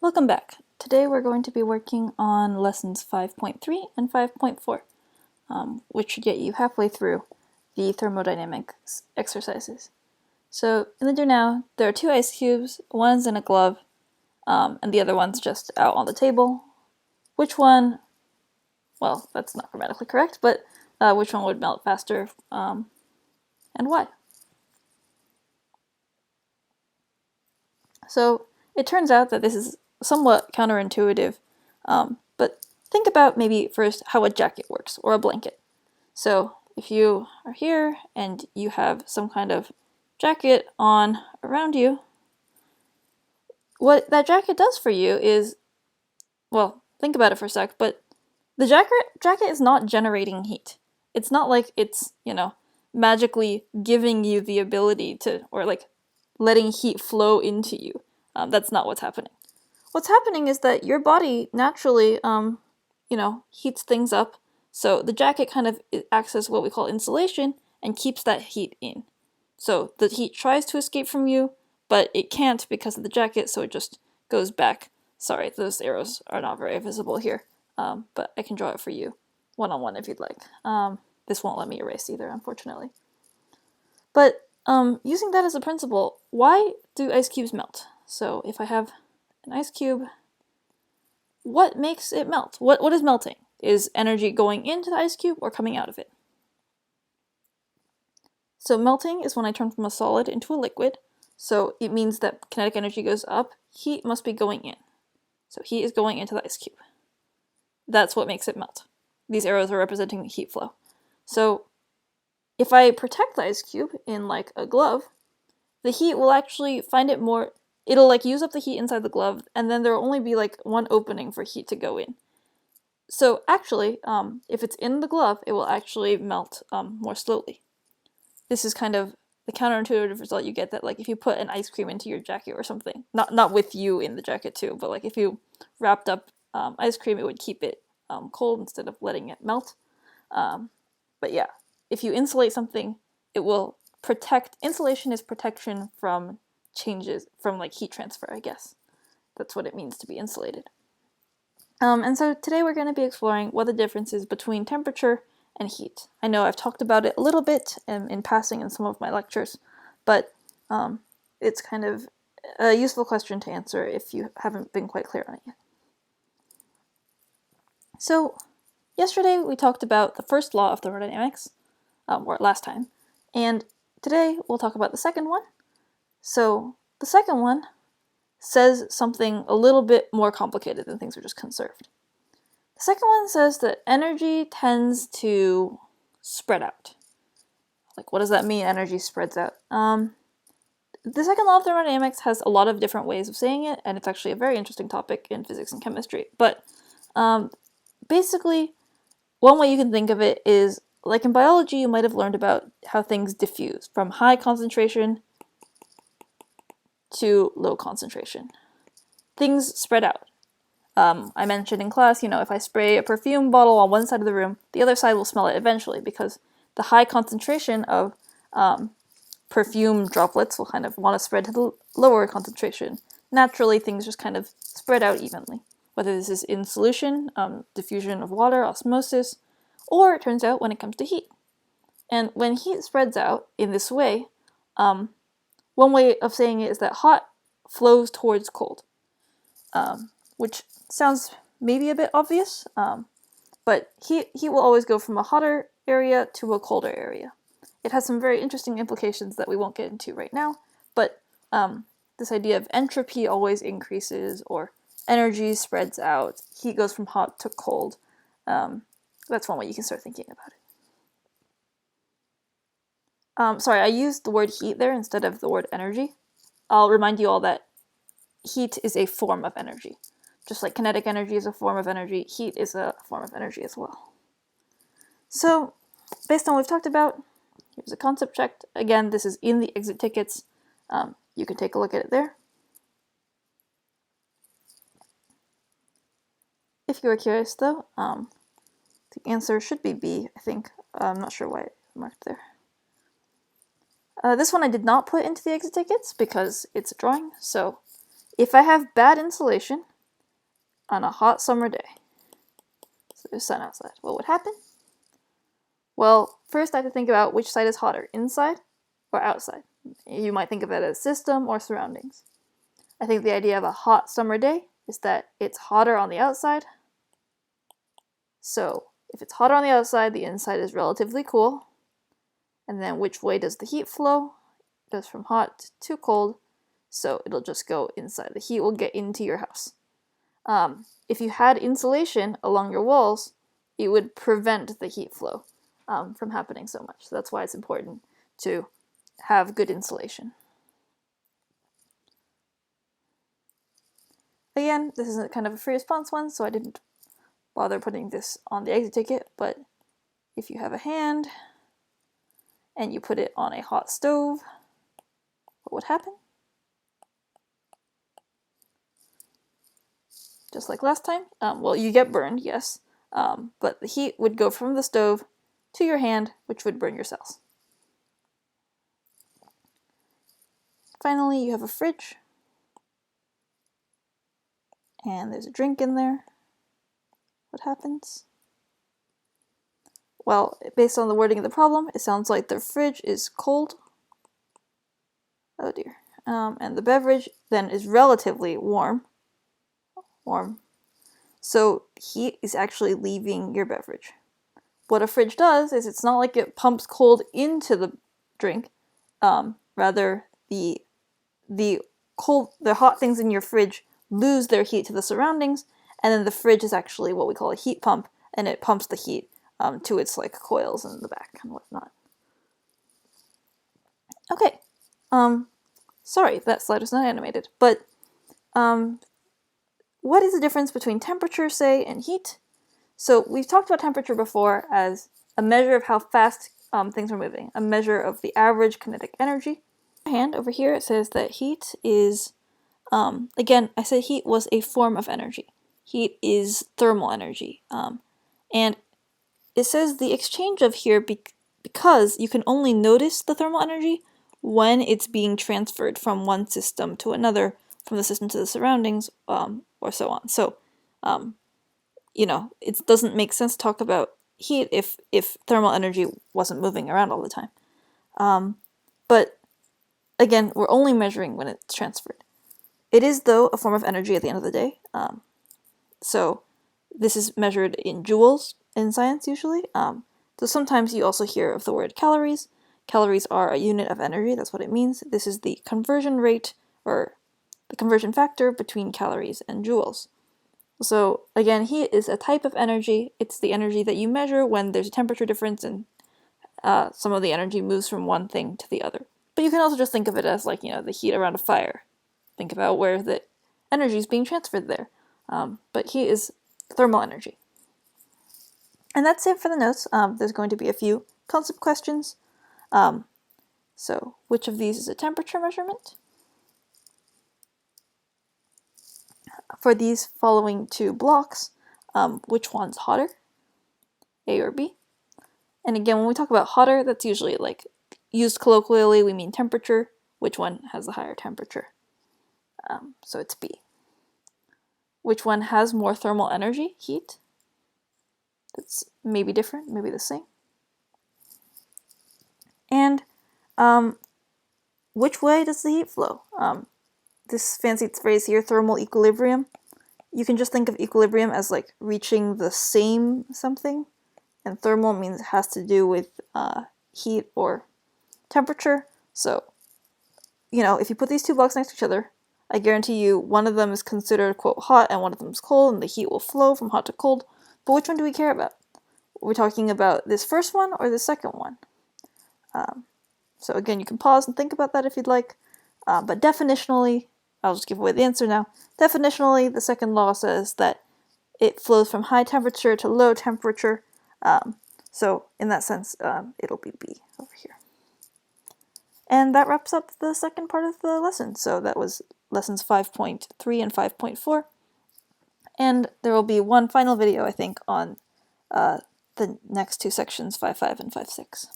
Welcome back. Today we're going to be working on lessons 5.3 and 5.4, which should get you halfway through the thermodynamics exercises. So in the do now, there are two ice cubes, one's in a glove, and the other one's just out on the table. Which one, well, that's not grammatically correct, but which one would melt faster, and why? So it turns out that this is somewhat counterintuitive, but think about maybe first how a jacket works, or a blanket. So if you are here and you have some kind of jacket on around you, what that jacket does for you is, well, think about it for a sec, but the jacket is not generating heat. It's not like it's, magically giving you the ability to, or like letting heat flow into you. That's not what's happening. What's happening is that your body naturally, heats things up. So the jacket kind of acts as what we call insulation and keeps that heat in. So the heat tries to escape from you, but it can't because of the jacket, so it just goes back. Sorry, those arrows are not very visible here, but I can draw it for you one-on-one if you'd like. This won't let me erase either, unfortunately. But using that as a principle, why do ice cubes melt? So if I have an ice cube, what makes it melt? What is melting? Is energy going into the ice cube or coming out of it? So melting is when I turn from a solid into a liquid. So it means that kinetic energy goes up, heat must be going in. So heat is going into the ice cube. That's what makes it melt. These arrows are representing the heat flow. So if I protect the ice cube in like a glove, the heat will actually find it more, it'll like use up the heat inside the glove, and then there'll only be like one opening for heat to go in. So actually, if it's in the glove, it will actually melt more slowly. This is kind of the counterintuitive result you get, that like if you put an ice cream into your jacket or something, not with you in the jacket too, but like if you wrapped up ice cream, it would keep it cold instead of letting it melt. But yeah, if you insulate something, it will protect. Insulation is protection from changes, from like heat transfer, I guess. That's what it means to be insulated. And so today we're going to be exploring what the difference is between temperature and heat. I know I've talked about it a little bit in passing in some of my lectures, but it's kind of a useful question to answer if you haven't been quite clear on it yet. So yesterday we talked about the first law of thermodynamics, or last time, and today we'll talk about the second one. So the second one says something a little bit more complicated than things are just conserved. The second one says that energy tends to spread out. Like, what does that mean, energy spreads out? The second law of thermodynamics has a lot of different ways of saying it, and it's actually a very interesting topic in physics and chemistry. But basically, one way you can think of it is, like in biology, you might have learned about how things diffuse from high concentration to low concentration. Things spread out. I mentioned in class, if I spray a perfume bottle on one side of the room, the other side will smell it eventually, because the high concentration of perfume droplets will kind of want to spread to the lower concentration. Naturally, things just kind of spread out evenly, whether this is in solution, diffusion of water, osmosis, or it turns out when it comes to heat. And when heat spreads out in this way, one way of saying it is that hot flows towards cold, which sounds maybe a bit obvious, but heat will always go from a hotter area to a colder area. It has some very interesting implications that we won't get into right now, but this idea of entropy always increases, or energy spreads out, heat goes from hot to cold. That's one way you can start thinking about it. Sorry, I used the word heat there instead of the word energy. I'll remind you all that heat is a form of energy. Just like kinetic energy is a form of energy, heat is a form of energy as well. So, based on what we've talked about, here's a concept check. Again, this is in the exit tickets. You can take a look at it there. If you are curious, though, the answer should be B, I think. I'm not sure why it's marked there. This one I did not put into the exit tickets because it's a drawing. So if I have bad insulation, on a hot summer day. So there's sun outside. What would happen? Well, first I have to think about which side is hotter, inside or outside. You might think of it as system or surroundings. I think the idea of a hot summer day is that it's hotter on the outside. So if it's hotter on the outside, the inside is relatively cool. And then which way does the heat flow? It goes from hot to cold, so it'll just go inside. The heat will get into your house. If you had insulation along your walls, it would prevent the heat flow from happening so much. So that's why it's important to have good insulation. Again, this is kind of a free response one, so I didn't bother putting this on the exit ticket, but if you have a hand and you put it on a hot stove, what would happen? Just like last time, well, you get burned, yes, but the heat would go from the stove to your hand, which would burn your cells. Finally, you have a fridge, and there's a drink in there. What happens? Well, based on the wording of the problem, it sounds like the fridge is cold. Oh dear. And the beverage then is relatively warm. So heat is actually leaving your beverage. What a fridge does is it's not like it pumps cold into the drink. Rather, the hot things in your fridge lose their heat to the surroundings, and then the fridge is actually what we call a heat pump, and it pumps the heat to its like coils in the back and whatnot. Okay. Sorry, that slide was not animated, but what is the difference between temperature, say, and heat? So we've talked about temperature before as a measure of how fast things are moving, a measure of the average kinetic energy. And over here it says that heat is, again, I said heat was a form of energy. Heat is thermal energy. And it says the exchange of here because you can only notice the thermal energy when it's being transferred from one system to another, from the system to the surroundings, or so on. So, it doesn't make sense to talk about heat if thermal energy wasn't moving around all the time. But again, we're only measuring when it's transferred. It is, though, a form of energy at the end of the day. So this is measured in joules in science, usually. So sometimes you also hear of the word calories. Calories are a unit of energy, that's what it means. This is the conversion rate, or the conversion factor between calories and joules. So again, heat is a type of energy. It's the energy that you measure when there's a temperature difference and some of the energy moves from one thing to the other. But you can also just think of it as like, the heat around a fire. Think about where the energy is being transferred there. But heat is thermal energy. And that's it for the notes. There's going to be a few concept questions. So which of these is a temperature measurement? For these following two blocks, which one's hotter? A or B? And again, when we talk about hotter, that's usually like used colloquially, we mean temperature. Which one has the higher temperature? So it's B. Which one has more thermal energy, heat? That's maybe different, maybe the same. And which way does the heat flow? This fancy phrase here, thermal equilibrium. You can just think of equilibrium as like reaching the same something, and thermal means it has to do with heat or temperature. So, if you put these two blocks next to each other, I guarantee you one of them is considered, quote, hot, and one of them is cold, and the heat will flow from hot to cold. But which one do we care about? We're talking about this first one or the second one? So again, you can pause and think about that if you'd like. But definitionally, I'll just give away the answer now. Definitionally, the second law says that it flows from high temperature to low temperature. So in that sense, it'll be B over here. And that wraps up the second part of the lesson. So that was lessons 5.3 and 5.4. And there will be one final video, I think, on the next two sections, 5.5 and 5.6.